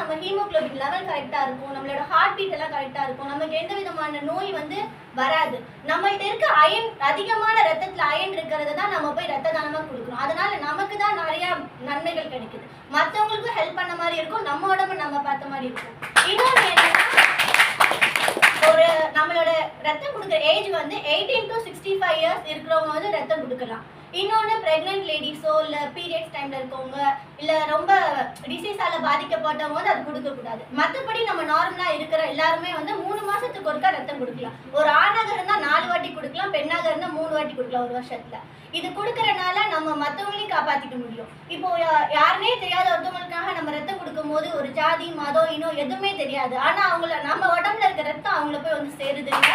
நம்ம haemoglobin level கரெக்டா இருக்கும், நம்மளோட ஹார்ட் பீட் எல்லாம் கரெக்டா இருக்கும், நமக்கு எந்த விதமான நோய் வந்து வராது. நம்மள்ட்ட இருக்க அயன், அதிகமான ரத்தத்துல அயன் இருக்கிறத தான் நம்ம போய் ரத்த தானமா கொடுக்குறோம். அதனால நமக்கு தான் நிறைய நன்மைகள் கிடைக்குது, மற்றவங்களுக்கும் ஹெல்ப் பண்ண மாதிரி இருக்கும், நம்ம உடம்பு நம்ம பார்த்த மாதிரி இருக்கும். இன்னொன்று என்னன்னா, ஒரு நம்மளோட ரத்தம் கொடுக்குற ஏஜ் வந்து 18 to 65 இயர்ஸ் இருக்கிறவங்க வந்து ரத்தம் கொடுக்கலாம். இன்னொன்று பிரெக்னென்ட் லேடிஸோ இல்லை பீரியட்ஸ் டைமில் இருக்கவங்க இல்லை ரொம்ப டிசீஸால் பாதிக்கப்பட்டவங்க வந்து அது கொடுக்கக்கூடாது. மற்றபடி நம்ம நார்மலாக இருக்கிற எல்லாருமே வந்து 3 மாதத்துக்கு ஒருக்கா ரத்தம் கொடுக்கலாம். ஒரு ஆணாக இருந்தால் 4 வாட்டி கொடுக்கலாம், பெண்ணாக இருந்தால் 3 வாட்டி கொடுக்கலாம் ஒரு வருஷத்தில். இது கொடுக்கறனால நம்ம மற்றவங்களையும் காப்பாற்றிக்க முடியும். இப்போ யாருனே தெரியாத ஒருத்தவங்களுக்காக நம்ம ரத்தம் கொடுக்கும் போது ஒரு ஜாதி மதம் இன்னும் எதுவுமே தெரியாது, ஆனால் அவங்கள நம்ம உடம்புல இருக்க ரத்தம் அவங்கள போய் வந்து சேருதுங்க.